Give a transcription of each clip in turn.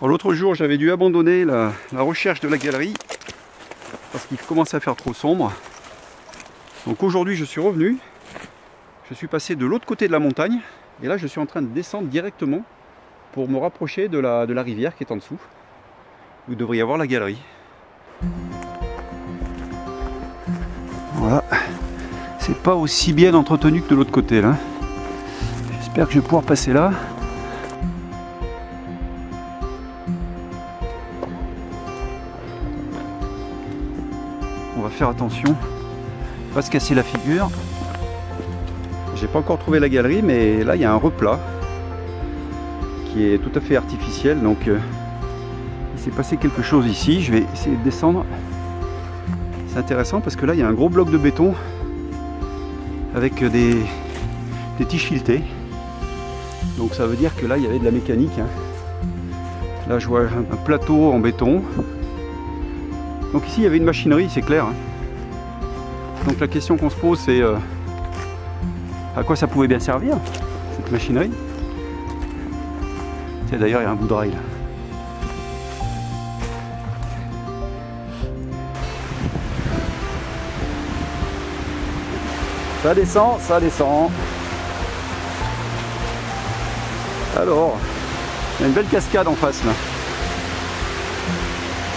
L'autre jour, j'avais dû abandonner la recherche de la galerie parce qu'il commençait à faire trop sombre. Donc aujourd'hui, je suis revenu. Je suis passé de l'autre côté de la montagne et là, je suis en train de descendre directement pour me rapprocher de la rivière qui est en dessous. Vous devriez avoir la galerie. Voilà. C'est pas aussi bien entretenu que de l'autre côté là. J'espère que je vais pouvoir passer là. On va faire attention, pas se casser la figure. J'ai pas encore trouvé la galerie, mais là il y a un replat qui est tout à fait artificiel, donc il s'est passé quelque chose ici. Je vais essayer de descendre. C'est intéressant parce que là il y a un gros bloc de béton avec des tiges filetées, donc ça veut dire que là il y avait de la mécanique, hein. Là je vois un plateau en béton. Donc ici il y avait une machinerie, c'est clair, hein. Donc la question qu'on se pose, c'est à quoi ça pouvait bien servir cette machinerie. Tiens, d'ailleurs il y a un bout de rail là. Ça descend, ça descend. Alors, il y a une belle cascade en face là.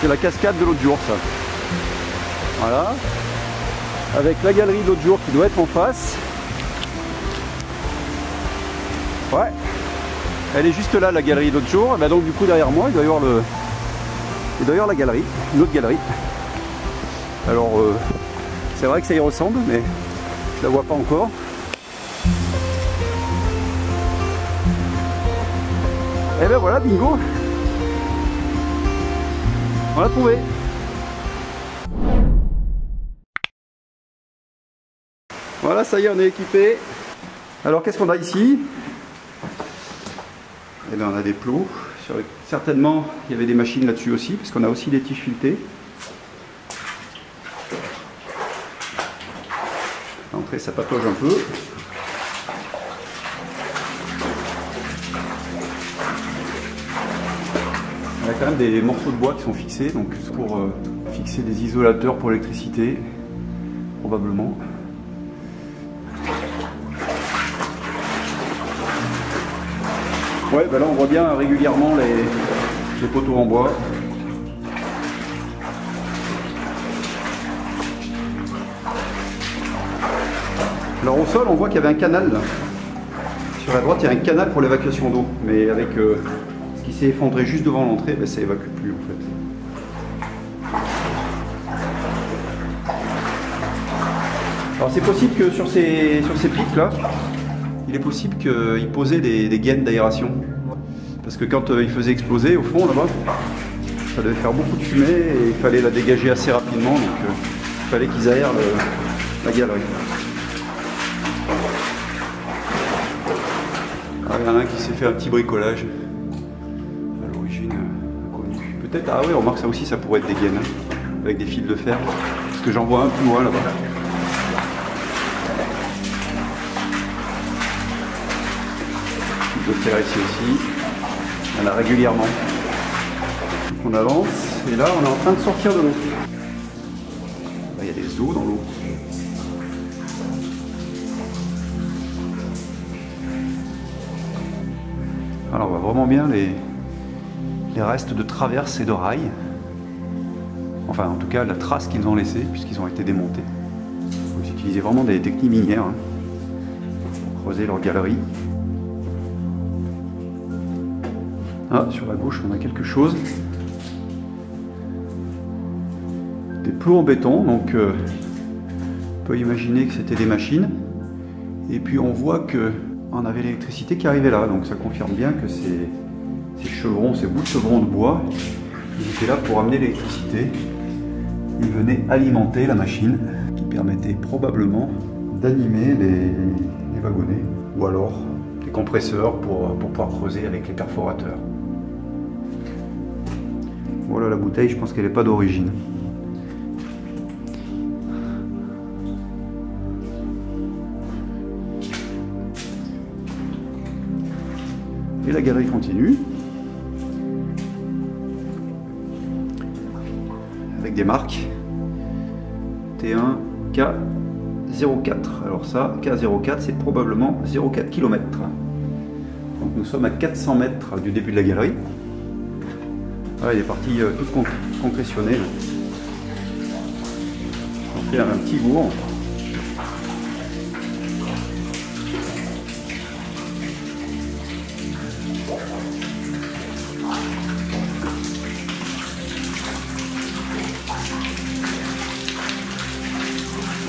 C'est la cascade de l'autre jour, ça. Voilà. Avec la galerie de l'autre jour qui doit être en face. Ouais. Elle est juste là, la galerie de l'autre jour. Et ben donc du coup derrière moi, il doit y avoir la galerie, une autre galerie. Alors, c'est vrai que ça y ressemble, mais je la vois pas encore. Et ben voilà, bingo. On l'a trouvé. Voilà, ça y est, on est équipé. Alors qu'est-ce qu'on a ici? Eh bien, on a des plots. Certainement, il y avait des machines là-dessus aussi, parce qu'on a aussi des tiges filetées. L'entrée, ça patauge un peu. Il y a quand même des morceaux de bois qui sont fixés, donc pour fixer des isolateurs pour l'électricité, probablement. Ouais, ben là on voit bien régulièrement les poteaux en bois. Alors au sol, on voit qu'il y avait un canal là. Sur la droite, il y a un canal pour l'évacuation d'eau, mais avec ce qui s'est effondré juste devant l'entrée, ben, ça évacue plus en fait. Alors c'est possible que sur ces pics là, il est possible qu'ils posaient des gaines d'aération. Parce que quand ils faisaient exploser au fond là-bas, ça devait faire beaucoup de fumée et il fallait la dégager assez rapidement, donc il fallait qu'ils aèrent la galerie. Il y en a un qui s'est fait un petit bricolage à l'origine inconnue. Peut-être, ah oui, on remarque ça aussi, ça pourrait être des gaines, hein, avec des fils de fer, parce que j'en vois un plus loin là-bas. De faire ici aussi, il y en a régulièrement. Donc on avance et là on est en train de sortir de l'eau. Là il y a des eaux dans l'eau. Alors on voit vraiment bien les restes de traverses et de rails. Enfin en tout cas la trace qu'ils ont laissée puisqu'ils ont été démontés. Ils utilisaient vraiment des techniques minières, hein, pour creuser leur galerie. Ah, sur la gauche, on a quelque chose. Des plots en béton, donc on peut imaginer que c'était des machines. Et puis on voit qu'on avait l'électricité qui arrivait là, donc ça confirme bien que ces chevrons, ces bouts de chevrons de bois, ils étaient là pour amener l'électricité. Ils venaient alimenter la machine, qui permettait probablement d'animer les wagonnets, ou alors des compresseurs pour pouvoir creuser avec les perforateurs. Voilà la bouteille, je pense qu'elle n'est pas d'origine. Et la galerie continue. des marques. T1 K04. Alors ça, K04, c'est probablement 0,4 km. Donc nous sommes à 400 mètres du début de la galerie. Ah, il est parti tout concrétionné. On fait un petit gour.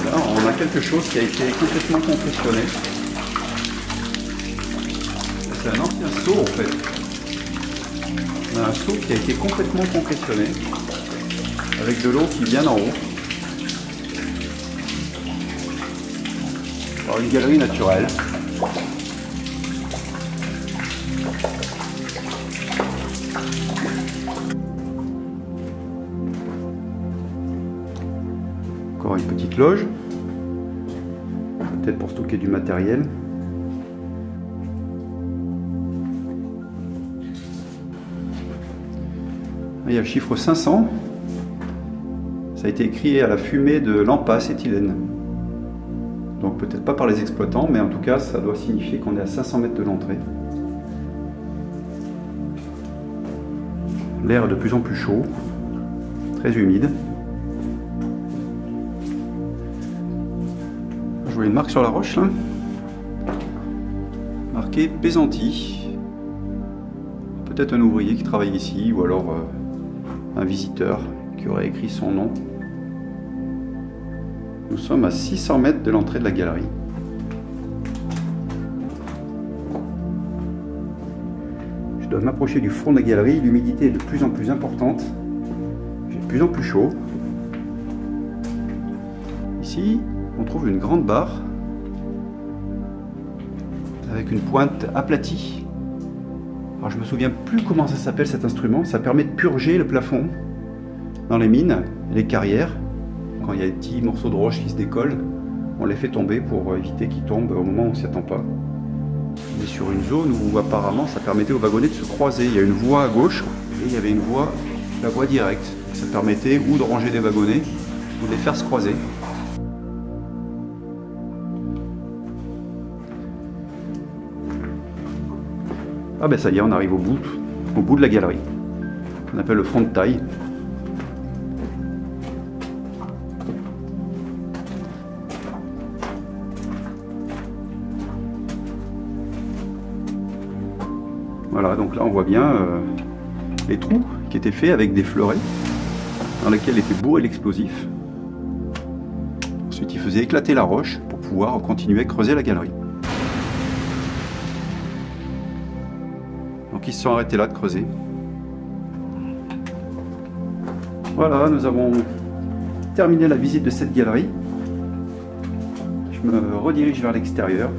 Là, on a quelque chose qui a été complètement concrétionné. C'est un ancien seau en fait. On a un seau qui a été complètement concrétionné avec de l'eau qui vient d'en haut. Alors, une galerie naturelle. Encore une petite loge, peut-être pour stocker du matériel. Il y a le chiffre 500. Ça a été écrit à la fumée de lampes à acétylène. Donc peut-être pas par les exploitants, mais en tout cas ça doit signifier qu'on est à 500 mètres de l'entrée. L'air est de plus en plus chaud, très humide. Je vois une marque sur la roche là, marquée Pésanti. Peut-être un ouvrier qui travaille ici, ou alors un visiteur qui aurait écrit son nom. Nous sommes à 600 mètres de l'entrée de la galerie. Je dois m'approcher du fond de la galerie. L'humidité est de plus en plus importante. J'ai de plus en plus chaud. Ici, on trouve une grande barre avec une pointe aplatie. Alors je me souviens plus comment ça s'appelle cet instrument. Ça permet de purger le plafond dans les mines et les carrières. Quand il y a des petits morceaux de roche qui se décollent, on les fait tomber pour éviter qu'ils tombent au moment où on ne s'y attend pas. On est sur une zone où apparemment ça permettait aux wagonnets de se croiser. Il y a une voie à gauche et il y avait une voie, la voie directe. Ça permettait ou de ranger des wagonnets ou de les faire se croiser. Ah ben ça y est, on arrive au bout de la galerie. On appelle le front de taille. Voilà, donc là on voit bien les trous qui étaient faits avec des fleurets dans lesquels était bourré l'explosif. Ensuite il faisait éclater la roche pour pouvoir continuer à creuser la galerie. Donc ils se sont arrêtés là de creuser. Voilà, nous avons terminé la visite de cette galerie. Je me redirige vers l'extérieur.